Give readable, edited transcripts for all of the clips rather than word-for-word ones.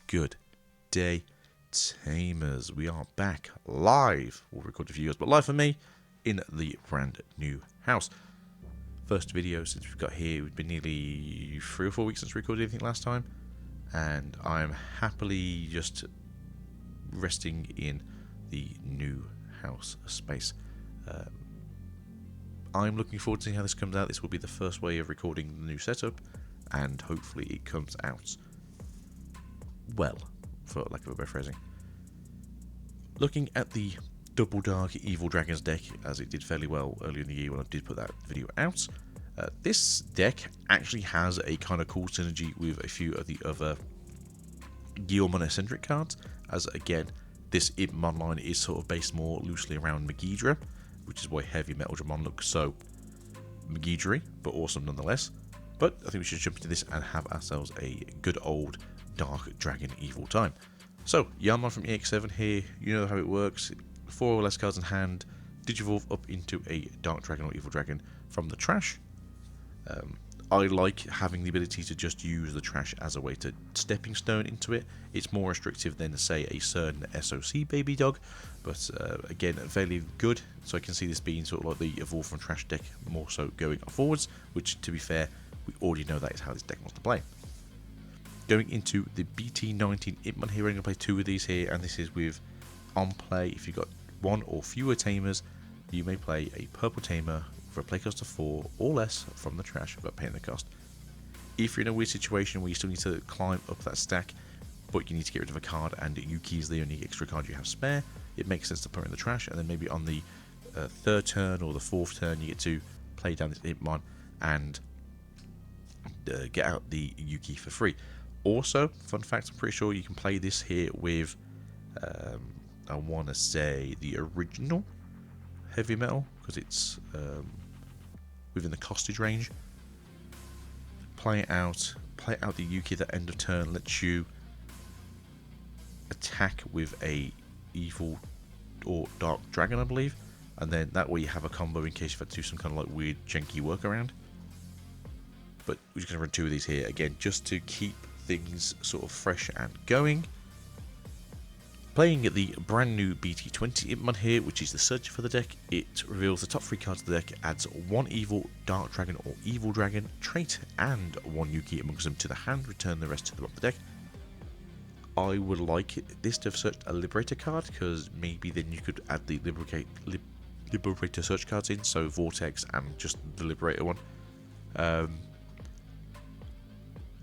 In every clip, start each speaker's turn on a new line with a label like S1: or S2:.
S1: Good day, Tamers. We are back live. We'll record a few years, but live for me in the brand new house. First video since we've got here. We've been nearly 3 or 4 weeks since we recorded anything last time, and I'm happily just resting in the new house space. I'm looking forward to seeing how this comes out. This will be the first way of recording the new setup, and hopefully it comes out well, for lack of a better phrasing. Looking at the Double Dark Evil Dragons deck, as it did fairly well earlier in the year when I did put that video out, this deck actually has a kind of cool synergy with a few of the other Guilmon-eccentric cards, as again, this Ipmon line is sort of based more loosely around Megidra, which is why Heavy Metal Dramon looks so Megidra-y, but awesome nonetheless. But I think we should jump into this and have ourselves a good old Dark Dragon Evil time. So, Yarmon from EX7 here, you know how it works. 4 or less cards in hand, Digivolve up into a Dark Dragon or Evil Dragon from the trash. I like having the ability to just use the trash as a way to stepping stone into it. It's more restrictive than, say, a certain SOC baby dog, but again, fairly good. So I can see this being sort of like the Evolve from Trash deck, more so going forwards, which, to be fair, we already know that is how this deck wants to play. Going into the BT19 Ipmon here, we're going to play 2 of these here, and this is with on play. If you've got 1 or fewer Tamers, you may play a purple Tamer for a play cost of 4 or less from the trash without paying the cost. If you're in a weird situation where you still need to climb up that stack, but you need to get rid of a card and Yuuki is the only extra card you have spare, it makes sense to put it in the trash, and then maybe on the 3rd turn or the 4th turn you get to play down this Ipmon and get out the Yuuki for free. Also, fun fact, I'm pretty sure you can play this here with, I want to say, the original Heavy Metal, because it's within the costage range. Play out the Yuuki at the end of turn, lets you attack with a Evil or Dark Dragon, I believe, and then that way you have a combo in case you've had to do some kind of like weird janky workaround. But we're just going to run 2 of these here, again, just to keep things sort of fresh and going. Playing the brand new BT20 Ipmon here, which is the search for the deck. It reveals the top 3 cards of the deck, adds 1 Evil, Dark Dragon or Evil Dragon trait and 1 Yuuki amongst them to the hand, return the rest to the bottom of the deck. I would like this to have searched a Liberator card, because maybe then you could add the Liberator search cards in, so Vortex and just the Liberator one.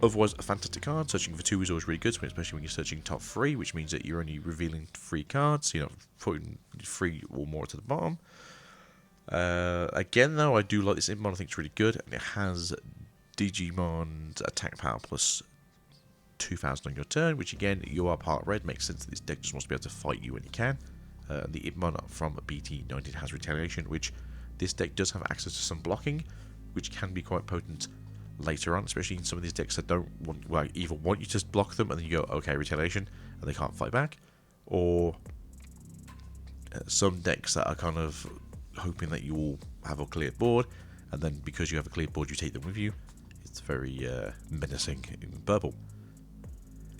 S1: Otherwise, a fantastic card. Searching for 2 is always really good, especially when you're searching top 3, which means that you're only revealing 3 cards, so you're not putting 3 or more to the bottom. Again, though, I do like this Ipmon. I think it's really good, and it has Digimon's attack power plus 2,000 on your turn, which again, you are part red, makes sense that this deck just wants to be able to fight you when you can. The Ipmon from BT19 has retaliation, which this deck does have access to some blocking, which can be quite potent later on, especially in some of these decks that don't want, well, either want you to block them and then you go, okay, retaliation, and they can't fight back, or some decks that are kind of hoping that you will have a clear board, and then because you have a clear board, you take them with you. It's very menacing in purple.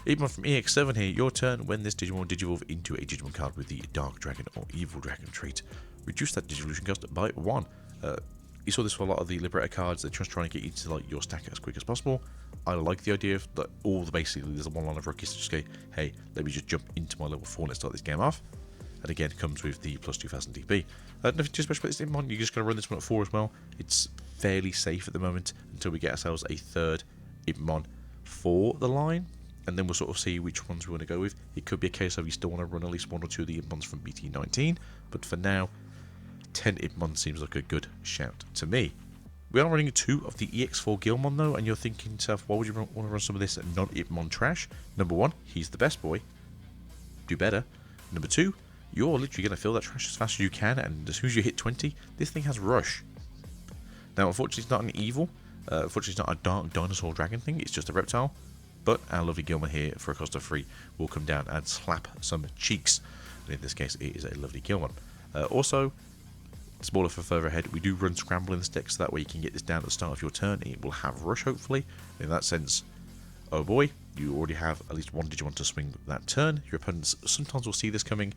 S1: Ipmon from EX7 here, your turn. When this Digimon Digivolve into a Digimon card with the Dark Dragon or Evil Dragon trait, reduce that Digivolution cost by 1. You saw this for a lot of the Liberator cards. They're just trying to get you to like your stack as quick as possible. I like the idea of that. Basically, there's a one line of rookies to just go, hey, let me just jump into my level 4 and let's start this game off. And again, it comes with the plus 2,000 DP. Nothing too special about this Ipmon. You're just going to run this one at 4 as well. It's fairly safe at the moment until we get ourselves a 3rd Ipmon for the line, and then we'll sort of see which ones we want to go with. It could be a case of you still want to run at least 1 or 2 of the Ipmons from BT19, but for now, 10 Ipmon seems like a good shout to me. We are running 2 of the EX4 Guilmon though, and you're thinking to yourself, why would you want to run some of this non-Ipmon trash? Number 1, he's the best boy. Do better. Number 2, you're literally going to fill that trash as fast as you can, and as soon as you hit 20, this thing has rush. Now, unfortunately, it's not an evil. Unfortunately, it's not a dark dinosaur dragon thing. It's just a reptile. But our lovely Guilmon here, for a cost of 3, will come down and slap some cheeks. And in this case, it is a lovely Guilmon. Also, smaller for further ahead, we do run Scramble in this deck, so that way you can get this down at the start of your turn. It will have rush, hopefully. In that sense, oh boy, you already have at least one Digimon to swing that turn. Your opponents sometimes will see this coming,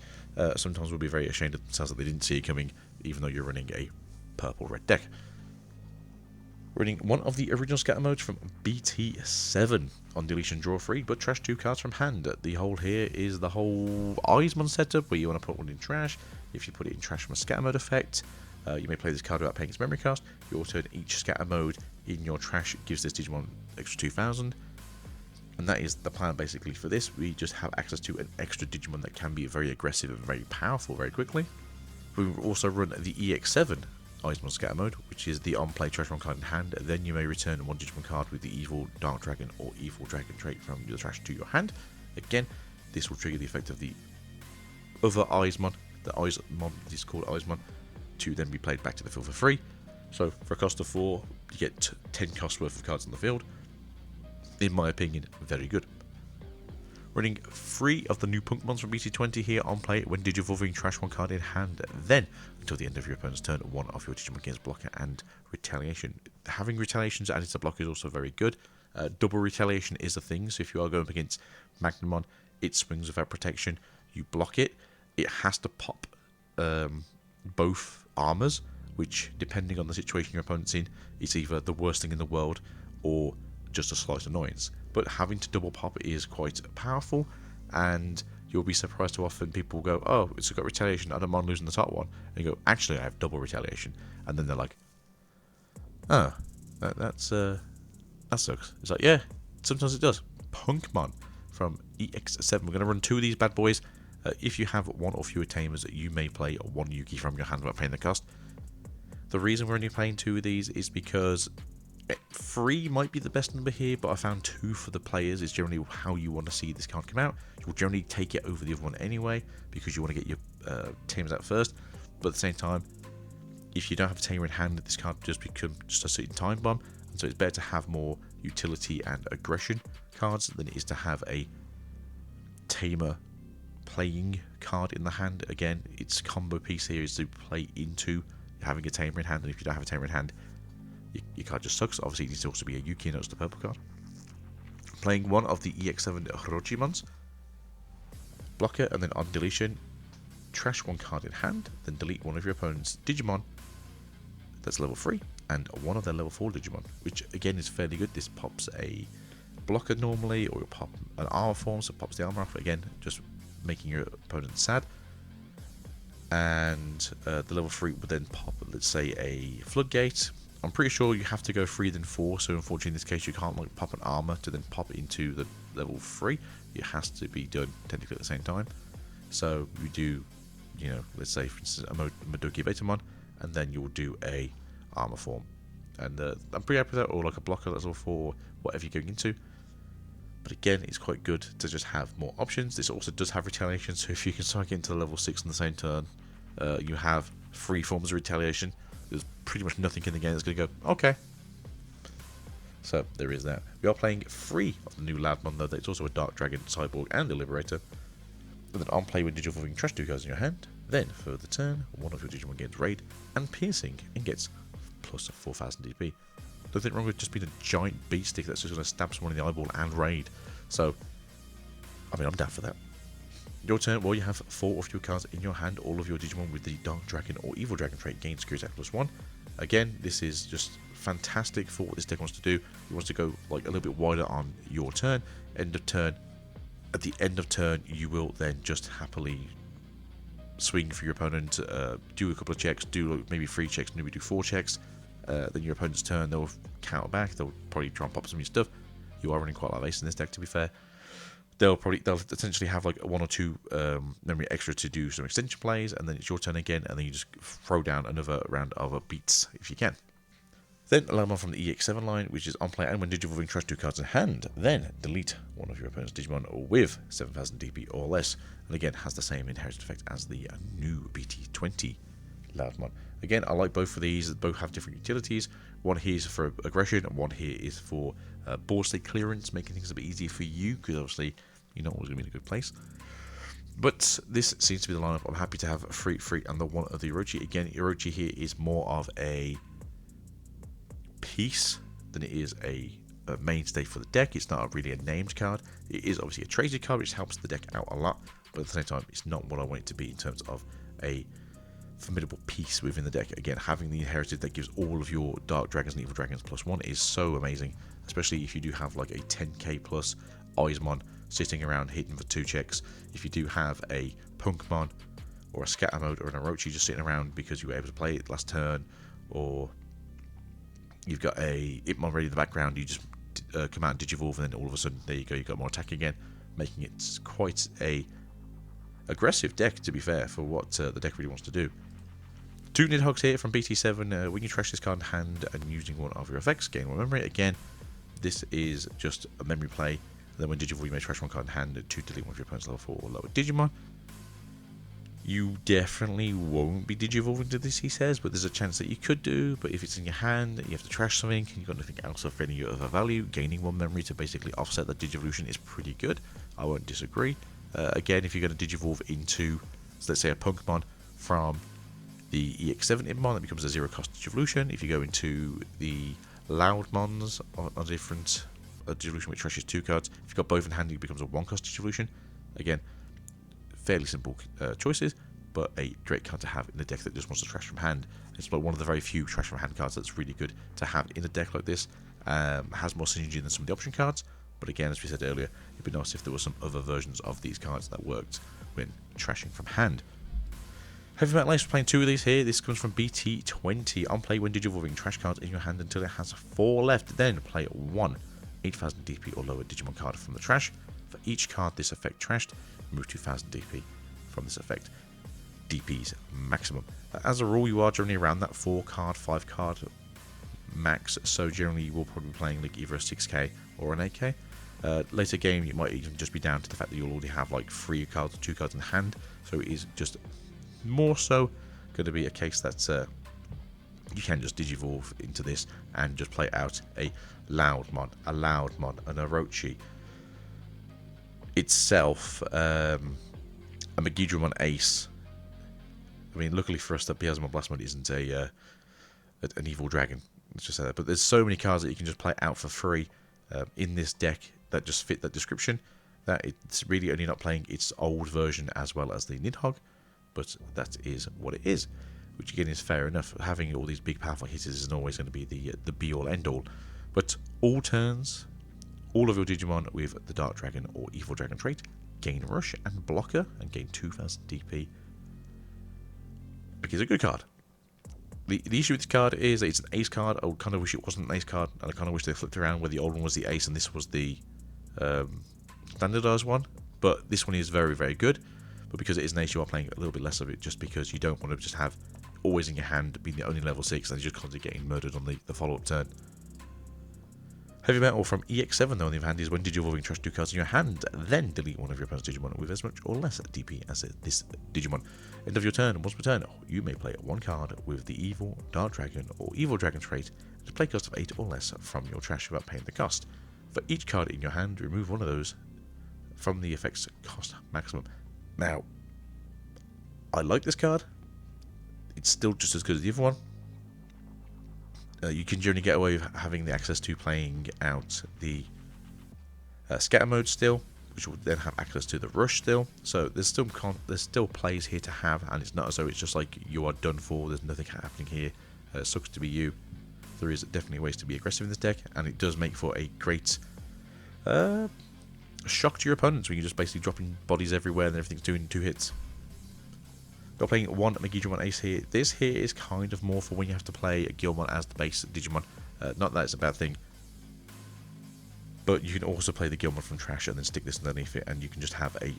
S1: sometimes will be very ashamed of themselves that they didn't see it coming, even though you're running a purple-red deck. Running one of the original scatter modes from BT7 on deletion draw 3, but trash 2 cards from hand. The whole here is the whole Eismon setup where you want to put one in trash. If you put it in trash from a scatter mode effect, you may play this card without paying its memory cost. You also turn each scatter mode in your trash gives this Digimon extra 2,000. And that is the plan basically for this. We just have access to an extra Digimon that can be very aggressive and very powerful very quickly. We will also run the EX7 Eismon Scatter Mode, which is the on-play trash one card in hand. Then you may return one Digimon card with the Evil Dark Dragon or Evil Dragon trait from your trash to your hand. Again, this will trigger the effect of the other Eismon. The Eismon is called Eismon, to then be played back to the field for free. So for a cost of 4, you get 10 cost worth of cards on the field. In my opinion, very good. Running 3 of the new Punkmons from BT20 here on play when Digivolving trash one card in hand. Then, until the end of your opponent's turn, one of your Digimon gains blocker and retaliation. Having retaliations added to block is also very good. Double retaliation is a thing, so if you are going up against Magnamon, it swings without protection, you block it. It has to pop both armors, which, depending on the situation your opponent's in, is either the worst thing in the world or just a slight annoyance. But having to double pop is quite powerful, and you'll be surprised how often people go, oh, it's got retaliation, I don't mind losing the top one, and you go, actually I have double retaliation, and then they're like, oh, that sucks. It's like, yeah, sometimes it does. Punkmon from EX7. We're going to run 2 of these bad boys. If you have 1 or fewer Tamers, you may play 1 Yuuki from your hand without paying the cost. The reason we're only playing 2 of these is because 3 might be the best number here, but I found 2 for the players is generally how you want to see this card come out. You'll generally take it over the other one anyway, because you want to get your Tamers out first. But at the same time, if you don't have a Tamer in hand, this card just becomes just a sitting time bomb. And so it's better to have more utility and aggression cards than it is to have a Tamer playing card in the hand. Again, its combo piece here is to play into having a Tamer in hand, and if you don't have a Tamer in hand, your card just sucks. Obviously, it needs to also be a Yuuki, and that's the purple card. Playing 1 of the EX7 Orochimons. Blocker, and then on deletion, trash 1 card in hand, then delete 1 of your opponent's Digimon that's level 3, and 1 of their level 4 Digimon, which again is fairly good. This pops a blocker normally, or you'll pop an armor form, so it pops the armor off. Again, just making your opponent sad. And the level 3 would then pop, let's say, a floodgate. I'm pretty sure you have to go 3 then 4, so unfortunately in this case you can't like pop an armor to then pop into the level 3. It has to be done technically at the same time. So you do, you know, let's say for instance a Madoki Betamon, and then you'll do a armor form. And I'm pretty happy with that, or like a blocker that's all for whatever you're going into. But again, it's quite good to just have more options. This also does have retaliation, so if you can start getting to the level 6 on the same turn, you have 3 forms of retaliation. There's pretty much nothing in the game that's going to go, okay. So there is that. We are playing 3 of the new Loudmon, though. It's also a Dark Dragon, Cyborg, and a Liberator. And then on play with Digivolving trash 2 cards in your hand. Then, for the turn, 1 of your Digimon gains Raid and Piercing and gets plus 4,000 DP. Nothing wrong with just being a giant beat stick that's just going to stab someone in the eyeball and Raid. So, I mean, I'm down for that. Your turn, well, you have 4 of your cards in your hand. All of your Digimon with the Dark Dragon or Evil Dragon trait gain Security Attack +1. Again, this is just fantastic for what this deck wants to do. It wants to go like a little bit wider on your turn. End of turn. At the end of turn, you will then just happily swing for your opponent, do a couple of checks, do maybe 3 checks, maybe do 4 checks. Then your opponent's turn, they'll counter back. They'll probably try and pop some of your stuff. You are running quite a lot of ace in this deck, to be fair. They'll essentially have like 1 or 2 memory extra to do some extension plays, and then it's your turn again, and then you just throw down another round of beats if you can. Then allow one from the EX7 line, which is on play and when Digivolving trash 2 cards in hand. Then delete 1 of your opponent's Digimon with 7,000 DP or less, and again has the same inherited effect as the new BT20 Loudmon. Again, I like both of these. Both have different utilities. One here is for aggression, and one here is for board state clearance, making things a bit easier for you, because obviously you're not always going to be in a good place. But this seems to be the lineup. I'm happy to have a 3 and the 1 of the Orochi. Again, Orochi here is more of a piece than it is a a mainstay for the deck. It's not really a named card. It is obviously a traded card, which helps the deck out a lot, but at the same time, it's not what I want it to be in terms of a formidable piece within the deck. Again, having the inherited that gives all of your Dark Dragons and Evil Dragons +1 is so amazing, especially if you do have like a 10k plus Eismon sitting around hitting for 2 checks. If you do have a Punkmon or a Scatter Mode or an Orochi just sitting around because you were able to play it last turn, or you've got a Itmon ready in the background, you just come out and Digivolve, and then all of a sudden, there you go, you've got more attack again, making it quite a aggressive deck, to be fair, for what the deck really wants to do. 2 Nidhogg's here from BT7. When you trash this card in hand and using one of your effects, gain 1 memory. Again, this is just a memory play. And then when Digivolve, you may trash 1 card in hand to delete one of your opponent's level 4 or lower Digimon. You definitely won't be Digivolving to this, he says, but there's a chance that you could do. But if it's in your hand, you have to trash something, and you've got nothing else of any other value, gaining 1 memory to basically offset that Digivolution is pretty good. I won't disagree. Again, if you're going to Digivolve into, so let's say, a Punkmon from the EX7 Ibmon, that becomes a 0-cost Digivolution. If you go into the Loudmons on a different Digivolution which trashes 2 cards, if you've got both in hand, it becomes a 1-cost Digivolution. Again, fairly simple choices, but a great card to have in a deck that just wants to trash from hand. It's one of the very few trash from hand cards that's really good to have in a deck like this. Has more synergy than some of the option cards, but again, as we said earlier, it'd be nice if there were some other versions of these cards that worked when trashing from hand. Heavy Metal Ace, playing 2 of these here. This comes from BT20. On play, when Digivolving, trash cards in your hand until it has 4 left. Then play 1 8000 DP or lower Digimon card from the trash. For each card this effect trashed, remove 2000 DP from this effect. DP's maximum. As a rule, you are generally around that 4 card, 5 card max. So generally, you will probably be playing like either a 6k or an 8k. Later game, it might even just be down to the fact that you'll already have like 3 cards or 2 cards in hand. So it is just more so going to be a case that you can just Digivolve into this and just play out a Loudmon, an Orochi itself, a Megidramon Ace. I mean, luckily for us, that Beelzemon Blastmon isn't an evil dragon. Let's just say that. But there's so many cards that you can just play out for free in this deck that just fit that description, that it's really only not playing its old version as well as the Nidhogg. But that is what it is, which again is fair enough. Having all these big powerful hitters isn't always going to be the be-all end-all. But all turns, all of your Digimon with the Dark Dragon or Evil Dragon trait gain Rush and Blocker and gain 2000 DP. Okay, it's a good card. The issue with this card is that it's an ace card. I kind of wish it wasn't an ace card, and I kind of wish they flipped around where the old one was the ace and this was the standardized one. But this one is very, very good. But because it is an ace, you are playing a little bit less of it, just because you don't want to just have always in your hand being the only level 6 and you're just constantly getting murdered on the follow-up turn. Heavy Metal from EX7, though, on the other hand, is when Digivolving, trash 2 cards in your hand, then delete one of your opponent's Digimon with as much or less DP as this Digimon. End of your turn, once per turn, you may play 1 card with the Evil, Dark Dragon, or Evil Dragon trait at a play cost of 8 or less from your trash without paying the cost. For each card in your hand, remove one of those from the effect's cost maximum. Now, I like this card. It's still just as good as the other one. You can generally get away with having the access to playing out the Scatter Mode still, which will then have access to the Rush still. So there's still plays here to have, and it's not as though it's just like you are done for. There's nothing happening here. Sucks to be you. There is definitely ways to be aggressive in this deck, and it does make for a great shock to your opponents when you're just basically dropping bodies everywhere and everything's doing 2 hits. Got playing 1 Megidramon Ace here. This here is kind of more for when you have to play a Guilmon as the base Digimon. Not that it's a bad thing, but you can also play the Guilmon from trash and then stick this underneath it, and you can just have a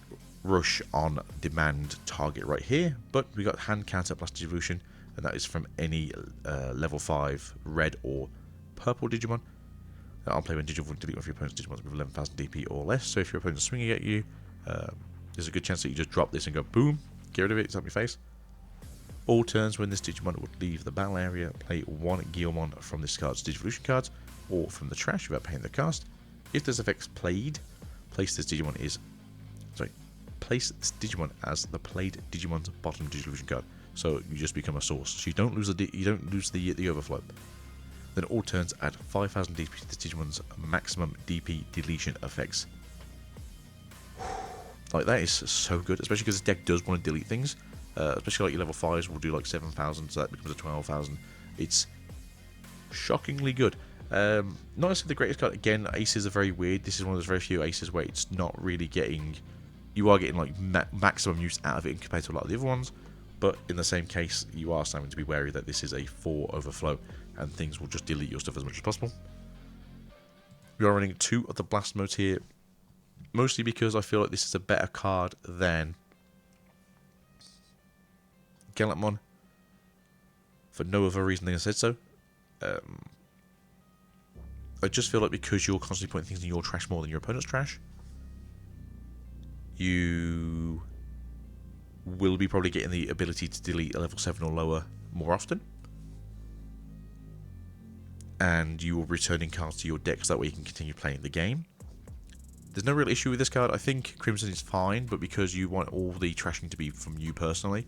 S1: rush on demand target right here. But we got hand counter plus Digivolution, and that is from any level 5 red or purple Digimon. I'll play when Digivolve delete one of your opponent's Digimons with 11,000 DP or less. So if your opponent's swinging at you, there's a good chance that you just drop this and go boom, get rid of it, it's on your face. All turns when this Digimon would leave the battle area, play 1 Guilmon from this card's Digivolution cards or from the trash without paying the cost. If this effect's played, place this Digimon as the played Digimon's bottom Digivolution card. So you just become a source. So you don't lose the overflow. Then all turns add 5000 DP to the Digimon's maximum DP deletion effects. Like, that is so good, especially because this deck does want to delete things. Especially like your level 5s will do like 7,000, so that becomes a 12,000. It's shockingly good. Not necessarily the greatest card. Again, aces are very weird. This is one of those very few aces where it's not really getting... You are getting like maximum use out of it compared to a lot of the other ones. But in the same case, you are starting to be wary that this is a 4 overflow and things will just delete your stuff as much as possible. We are running 2 of the blast modes here. Mostly because I feel like this is a better card than Galantmon. For no other reason than I said so. I just feel like because you're constantly putting things in your trash more than your opponent's trash, you will be probably getting the ability to delete a level 7 or lower more often. And you will be returning cards to your deck so that way you can continue playing the game. There's no real issue with this card. I think Crimson is fine, but because you want all the trashing to be from you personally,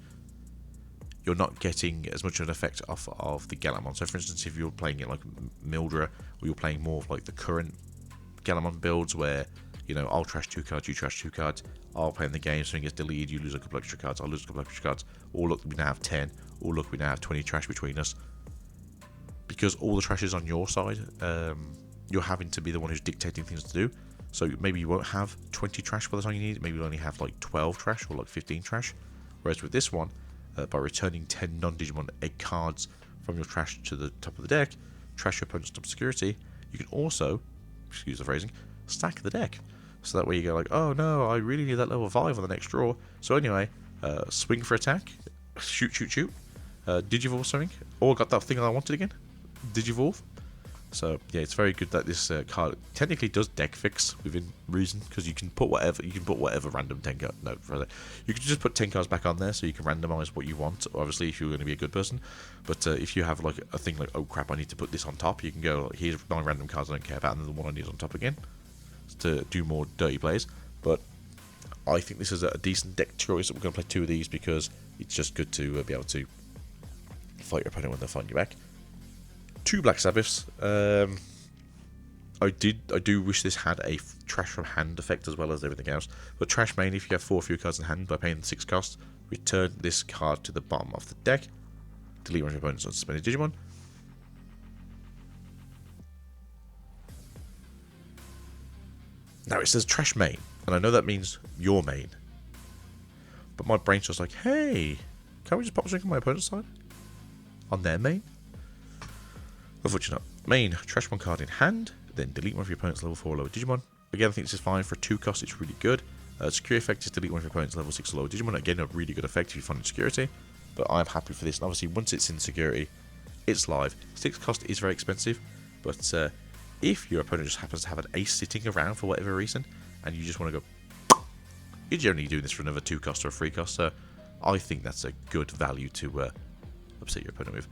S1: you're not getting as much of an effect off of the Galantmon. So for instance, if you're playing it like Mildra, or you're playing more of like the current Galantmon builds where, you know, I'll trash 2 cards, you trash 2 cards, I'll play in the game, something gets deleted, you lose a couple extra cards, I'll lose a couple extra cards, or look, we now have 10, or look, we now have 20 trash between us. Because all the trash is on your side, you're having to be the one who's dictating things to do. So maybe you won't have 20 trash by the time you need it, maybe you'll only have like 12 trash or like 15 trash. Whereas with this one, by returning 10 non-Digimon egg cards from your trash to the top of the deck, trash your opponent's top security, you can also, excuse the phrasing, stack the deck. So that way you go like, oh no, I really need that level 5 on the next draw. So anyway, swing for attack, shoot, Digivolve something, or got that thing I wanted again, Digivolve. So yeah, it's very good that this card technically does deck fix within reason, because you can put whatever random 10 card. No, rather, you can just put 10 cards back on there, so you can randomize what you want. Obviously, if you're going to be a good person, but if you have like a thing like, oh crap, I need to put this on top, you can go like, here's 9 random cards I don't care about, and then the one I need on top again to do more dirty plays. But I think this is a decent deck choice. We're going to play 2 of these because it's just good to be able to fight your opponent when they're fighting you back. 2 Black Sabbaths. I do wish this had a trash from hand effect as well as everything else. But trash main, if you have 4 fewer cards in hand by paying the 6 cost, return this card to the bottom of the deck. Delete one of your opponent's unsuspended Digimon. Now it says trash main, and I know that means your main. But my brain's just like, hey, can't we just pop something on my opponent's side? On their main? Unfortunately not. Main, trash 1 card in hand, then delete one of your opponent's level 4 or lower Digimon. Again, I think this is fine. For 2 cost, it's really good. Security effect is delete one of your opponent's level 6 or lower Digimon. Again, a really good effect if you find in security. But I'm happy for this. And obviously, once it's in security, it's live. 6 cost is very expensive. But if your opponent just happens to have an ace sitting around for whatever reason, and you just want to go, you're generally doing this for another 2 cost or a 3 cost. So I think that's a good value to upset your opponent with.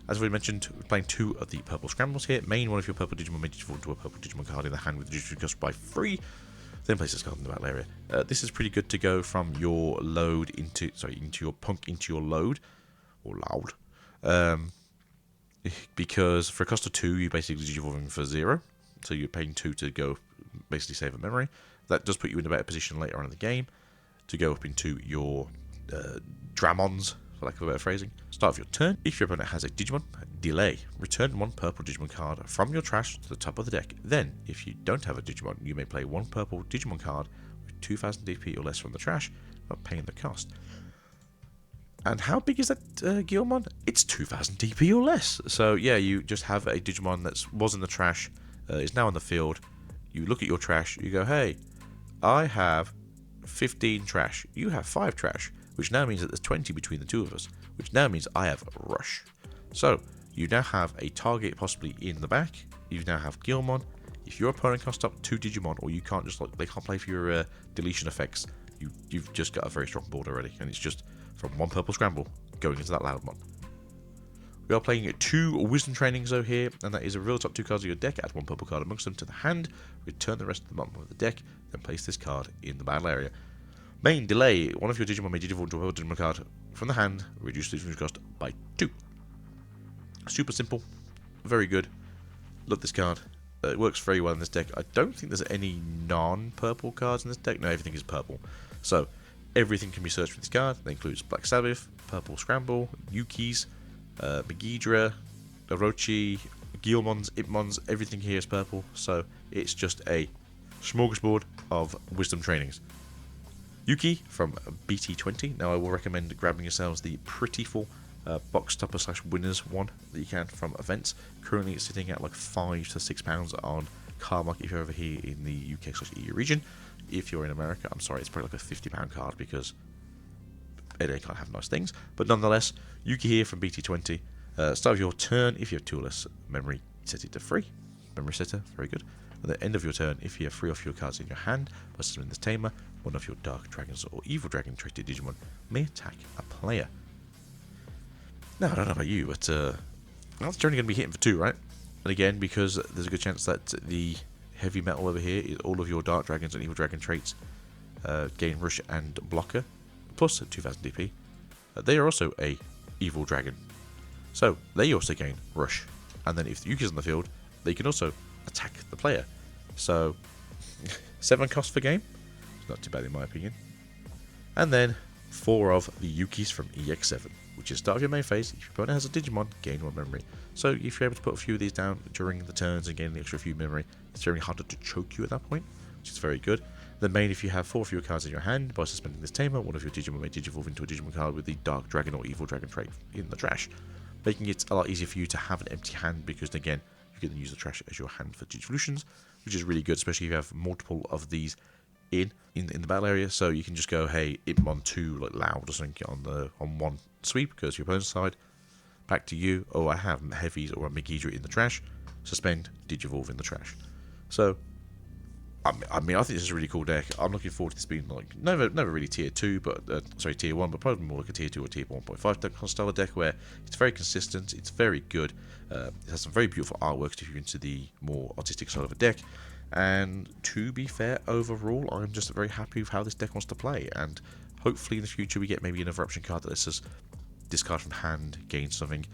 S1: As we mentioned, we're playing 2 of the purple scrambles here. Main one of your purple Digimon may default into a purple Digimon card in the hand with the Digimon cost by 3. Then place this card in the battle area. This is pretty good to go from your load into your punk into your load, or loud. Because for a cost of 2, you're basically Digivolving for 0. So you're paying 2 to go basically save a memory. That does put you in a better position later on in the game to go up into your Dramons, for lack of a better phrasing. Start of your turn. If your opponent has a Digimon, delay. Return 1 purple Digimon card from your trash to the top of the deck. Then, if you don't have a Digimon, you may play 1 purple Digimon card with 2000 DP or less from the trash, not paying the cost. And how big is that Guilmon? It's 2000 DP or less. So yeah, you just have a Digimon that was in the trash, is now on the field. You look at your trash, you go, hey, I have 15 trash. You have 5 trash. Which now means that there's 20 between the 2 of us, which now means I have Rush. So, you now have a target possibly in the back, you now have Guilmon. If your opponent can't stop 2 Digimon, or you can't just, like, they can't play for your deletion effects, you've just got a very strong board already, and it's just from 1 purple scramble going into that Loudmon. We are playing 2 Wisdom Trainings though here, and that is a real top 2 cards of your deck, add 1 purple card amongst them to the hand, return the rest to the bottom of the deck, then place this card in the battle area. Main, delay. One of your Digimon may Digivolve into a Digimon card from the hand, reduce the Digimon cost by 2. Super simple, very good. love this card. It works very well in this deck. I don't think there's any non-purple cards in this deck. No, everything is purple. So, everything can be searched with this card. That includes Black Sabbath, Purple Scramble, Yuuki's, Megidra, Orochi, Guilmons, Ipmons. Everything here is purple. So, it's just a smorgasbord of wisdom trainings. Yuuki from BT20. Now, I will recommend grabbing yourselves the Pretty Full box topper / winners one that you can from events. Currently it's sitting at like £5 to £6 on card market if you're over here in the UK/EU region. If you're in America, I'm sorry, it's probably like a £50 card because they can't have nice things. But nonetheless, Yuuki here from BT20. Start of your turn, if you have 2 or less memory, set it to free. Memory setter, very good. At the end of your turn, if you have 3 or fewer cards in your hand, by summoning this Tamer, one of your Dark Dragons or Evil Dragon traded Digimon may attack a player. Now, I don't know about you, but well, it's only going to be hitting for 2, right? And again, because there's a good chance that the heavy metal over here is all of your Dark Dragons and Evil Dragon traits gain Rush and Blocker, plus 2000 DP. They are also a Evil Dragon. So, they also gain Rush. And then if the Yuuki's on the field, they can also attack the player. So, 7 cost per game. It's not too bad in my opinion. And then 4 of the Yuukis from EX7, which is start of your main phase. If your opponent has a Digimon, gain 1 memory. So if you're able to put a few of these down during the turns and gain the extra few memory, it's very harder to choke you at that point, which is very good. Then main, if you have 4 fewer cards in your hand, by suspending this Tamer, one of your Digimon may Digivolve into a Digimon card with the Dark Dragon or Evil Dragon trait in the trash, making it a lot easier for you to have an empty hand because, again, you can use the trash as your hand for Digivolutions, which is really good, especially if you have multiple of these in the battle area. So you can just go, hey, Ipmon 2 like loud or something on one sweep, goes to your opponent's side, back to you. Oh, I have heavies or a Megidra in the trash. Suspend, Digivolve in the trash. So, I mean, I think this is a really cool deck. I'm looking forward to this being like never really tier 2, but sorry, tier 1, but probably more like a tier 2 or tier 1.5 style of deck where it's very consistent, it's very good. It has some very beautiful artworks if you're into the more artistic side of a deck. And to be fair, overall, I'm just very happy with how this deck wants to play. And hopefully in the future we get maybe an eruption card that lets us discard from hand, gain something.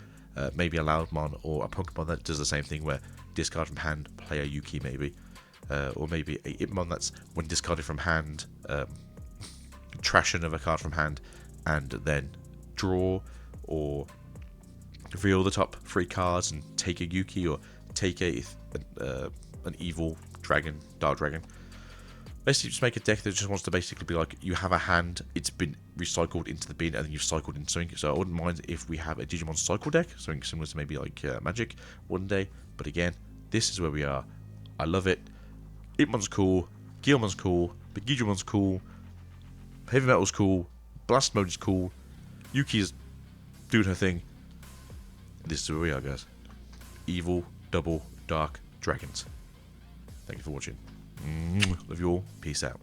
S1: Maybe a Loudmon or a Pokemon that does the same thing where discard from hand, play a Yuuki maybe. Or maybe a Ipmon that's, when discarded from hand, trash another card from hand and then draw or reveal the top 3 cards and take a Yuuki or take an evil dragon, Dark Dragon. Basically just make a deck that just wants to basically be like, you have a hand, it's been recycled into the bin and then you've cycled into something. So I wouldn't mind if we have a Digimon cycle deck, something similar to maybe like Magic one day. But again, this is where we are. I love it. Ipmon's cool, Guilmon's cool, Megidramon's cool, Heavy Metal's cool, Blast Mode is cool, Yuuki's doing her thing. This is where we are, guys. Evil, double, dark dragons. Thank you for watching. Love you all. Peace out.